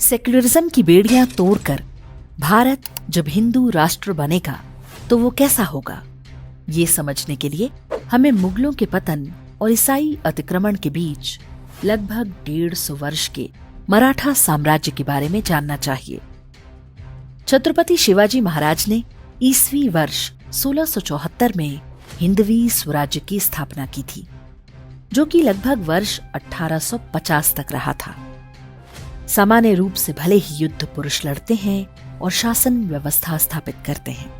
Secularism की बेड़ियां तोड़कर भारत जब हिंदू राष्ट्र बनेगा तो वो कैसा होगा, ये समझने के लिए हमें मुगलों के पतन और ईसाई अतिक्रमण के बीच लगभग 150 वर्ष के मराठा साम्राज्य के बारे में जानना चाहिए। छत्रपति शिवाजी महाराज ने ईस्वी वर्ष 1674 में हिंदवी स्वराज्य की स्थापना की थी, जो कि लगभग वर्ष 1850 तक रहा था। सामान्य रूप से भले ही युद्ध पुरुष लड़ते हैं और शासन व्यवस्था स्थापित करते हैं,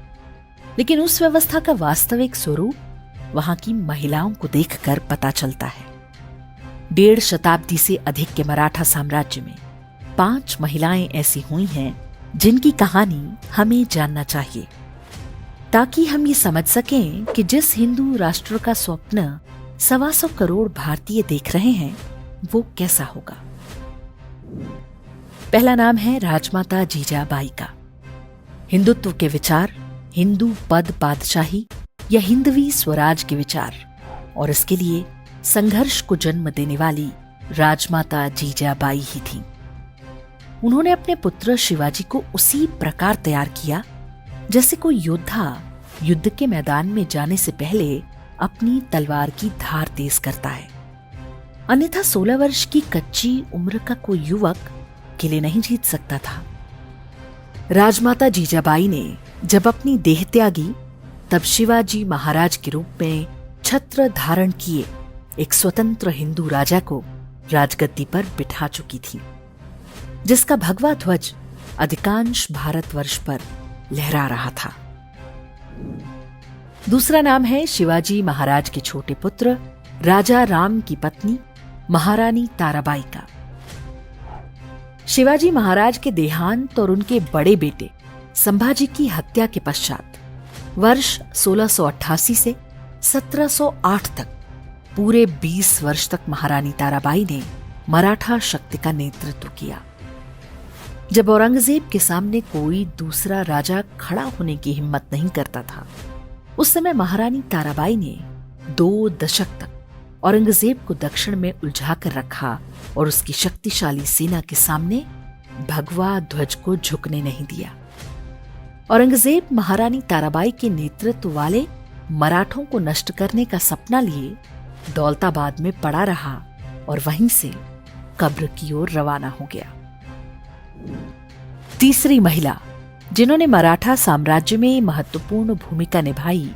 लेकिन उस व्यवस्था का वास्तविक स्वरूप वहां की महिलाओं को देखकर पता चलता है। 1.5 शताब्दी से अधिक के मराठा साम्राज्य में 5 महिलाएं ऐसी हुई हैं जिनकी कहानी हमें जानना चाहिए, ताकि हम ये समझ सकें कि जिस हिंदू राष्ट्र का स्वप्न 125 करोड़ भारतीय देख रहे हैं वो कैसा होगा। पहला नाम है राजमाता जीजाबाई का। हिंदुत्व के विचार, हिंदू पद पातशाही या हिंदवी स्वराज के विचार और इसके लिए संघर्ष को जन्म देने वाली राजमाता जीजाबाई ही थी। उन्होंने अपने पुत्र शिवाजी को उसी प्रकार तैयार किया जैसे कोई योद्धा युद्ध के मैदान में जाने से पहले अपनी तलवार की धार तेज करता है। अन्यथा 16 वर्ष की कच्ची उम्र का कोई युवक किले नहीं जीत सकता था। राजमाता जीजाबाई ने जब अपनी देह त्यागी तब शिवाजी महाराज के रूप में छत्र धारण किए एक स्वतंत्र हिंदू राजा को राजगद्दी पर बिठा चुकी थी, जिसका भगवा ध्वज अधिकांश भारतवर्ष पर लहरा रहा था। दूसरा नाम है शिवाजी महाराज के छोटे पुत्र राजा राम की पत्नी महारानी ताराबाई का। शिवाजी महाराज के देहांत और उनके बड़े बेटे संभाजी की हत्या के पश्चात वर्ष 1688 से 1708 तक पूरे 20 वर्ष तक महारानी ताराबाई ने मराठा शक्ति का नेतृत्व किया। जब औरंगजेब के सामने कोई दूसरा राजा खड़ा होने की हिम्मत नहीं करता था, उस समय महारानी ताराबाई ने 2 दशक तक औरंगजेब को दक्षिण में उलझा कर रखा और उसकी शक्तिशाली सेना के सामने भगवा ध्वज को झुकने नहीं दिया। औरंगजेब महारानी ताराबाई के नेतृत्व वाले मराठों को नष्ट करने का सपना लिए दौलताबाद में पड़ा रहा और वहीं से कब्र की ओर रवाना हो गया। तीसरी महिला जिन्होंने मराठा साम्राज्य में महत्वपूर्ण भूमिका निभाई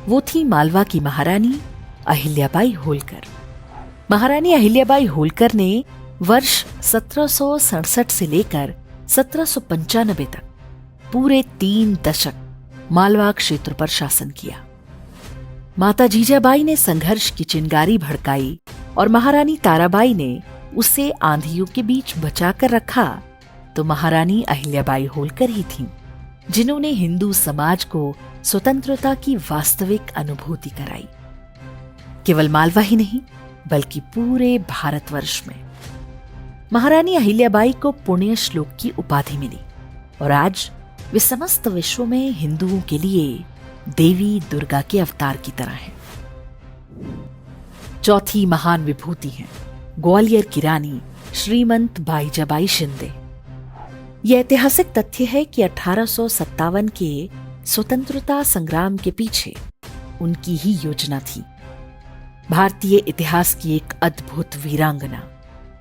वो थी मालवा की महारानी अहिल्याबाई होलकर। महारानी अहिल्याबाई होलकर ने वर्ष 1767 से लेकर 1795 तक पूरे 3 दशक मालवा क्षेत्र पर शासन किया। माता जीजाबाई ने संघर्ष की चिंगारी भड़काई और महारानी ताराबाई ने उसे आंधियों के बीच बचाकर रखा, तो महारानी अहिल्याबाई होलकर ही थीं जिन्होंने हिंदू समाज को स्वतंत्रता की वास्तविक अनुभूति कराई। केवल मालवा ही नहीं बल्कि पूरे भारतवर्ष में महारानी अहिल्याबाई को पुण्य श्लोक की उपाधि मिली और आज वे समस्त विश्व में हिंदुओं के लिए देवी दुर्गा के अवतार की तरह हैं। चौथी महान विभूति हैं ग्वालियर की रानी श्रीमंत बाईजाबाई शिंदे। यह ऐतिहासिक तथ्य है कि 1857 के स्वतंत्रता संग्राम के पीछे उनकी ही योजना थी। भारतीय इतिहास की एक अद्भुत वीरांगना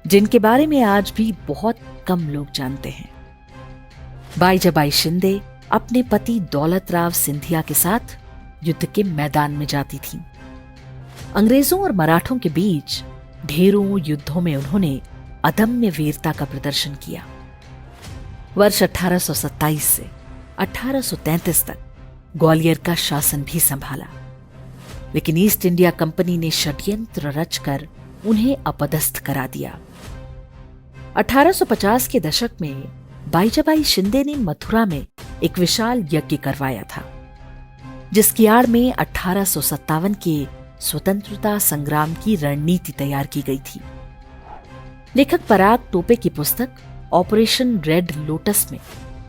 जिनके बारे में आज भी बहुत कम लोग जानते हैं। बाईजाबाई शिंदे अपने पति दौलत राव सिंधिया के साथ युद्ध के मैदान में जाती थीं। अंग्रेजों और मराठों के बीच ढेरों युद्धों में उन्होंने अदम्य वीरता का प्रदर्शन किया। वर्ष 1827 से 1833 तक ग्वालियर का शासन भी संभाला, लेकिन ईस्ट इंडिया कंपनी ने षड्यंत्र रचकर उन्हें अपदस्थ करा दिया। 1850 के दशक में बाईजाबाई शिंदे ने मथुरा में एक विशाल यज्ञ करवाया था, जिसकी आड़ में 1857 के स्वतंत्रता संग्राम की रणनीति तैयार की गई थी। लेखक पराग टोपे की पुस्तक ऑपरेशन रेड लोटस में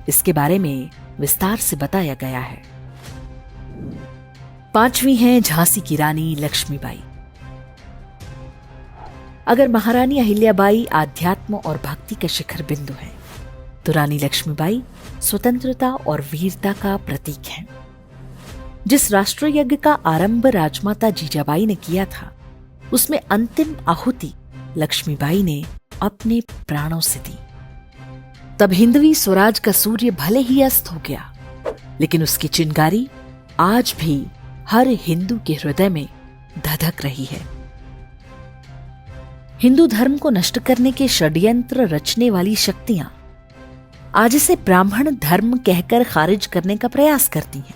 इसके बारे में विस्तार से बताया गया है। 5वीं है झांसी की रानी लक्ष्मीबाई। अगर महारानी अहिल्याबाई आध्यात्म और भक्ति का शिखर बिंदु है, तो रानी लक्ष्मीबाई स्वतंत्रता और वीरता का प्रतीक हैं। जिस राष्ट्र यज्ञ का आरंभ राजमाता जीजाबाई ने किया था, उसमें अंतिम आहुति लक्ष्मीबाई ने अपने प्राणों से दी। तब हिंदवी स्वराज का सूर्य भले ही अस्त हो गया, लेकिन उसकी चिंगारी आज भी हर हिंदू के हृदय में धधक रही है। हिंदू धर्म को नष्ट करने के षड्यंत्र रचने वाली शक्तियां आज इसे ब्राह्मण धर्म कहकर खारिज करने का प्रयास करती हैं।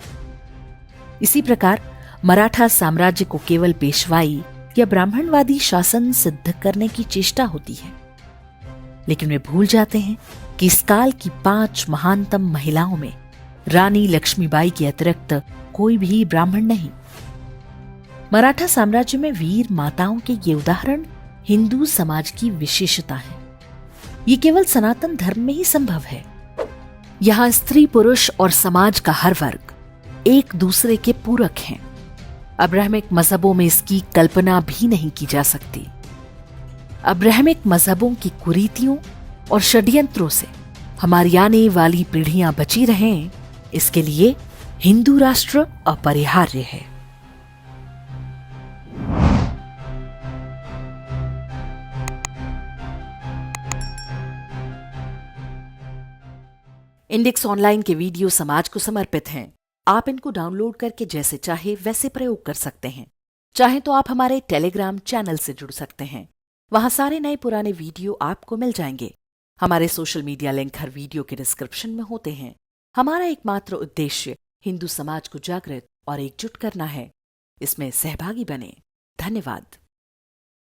इसी प्रकार मराठा साम्राज्य को केवल पेशवाई या ब्राह्मणवादी शासन सिद्ध करने की चेष्टा होती है, लेकिन वे भूल जाते हैं कि इस काल की 5 महानतम महिलाओं में रानी लक्ष्मीबाई के अतिरिक्त कोई भी ब्राह्मण नहीं। मराठा साम्राज्य में वीर माताओं के ये उदाहरण हिंदू समाज की विशेषता है। ये केवल सनातन धर्म में ही संभव है। यहां स्त्री पुरुष और समाज का हर वर्ग एक दूसरे के पूरक हैं। अब्राहमिक मजहबों में इसकी कल्पना भी नहीं की जा सकती। अब्राहमिक मजहबों की कुरीतियों और षड्यंत्रों से हमारी आने वाली पीढ़ियां बची रहें, इसके लिए हिंदू राष्ट्र अपरिहार्य है। इंडेक्स ऑनलाइन के वीडियो समाज को समर्पित हैं। आप इनको डाउनलोड करके जैसे चाहे वैसे प्रयोग कर सकते हैं। चाहे तो आप हमारे टेलीग्राम चैनल से जुड़ सकते हैं। वहां सारे नए पुराने वीडियो आपको मिल जाएंगे। हमारे सोशल मीडिया लिंक हर वीडियो के डिस्क्रिप्शन में होते हैं। हमारा एकमात्र उद्देश्य हिंदू समाज को जागृत और एकजुट करना है। इसमें सहभागी बने। धन्यवाद।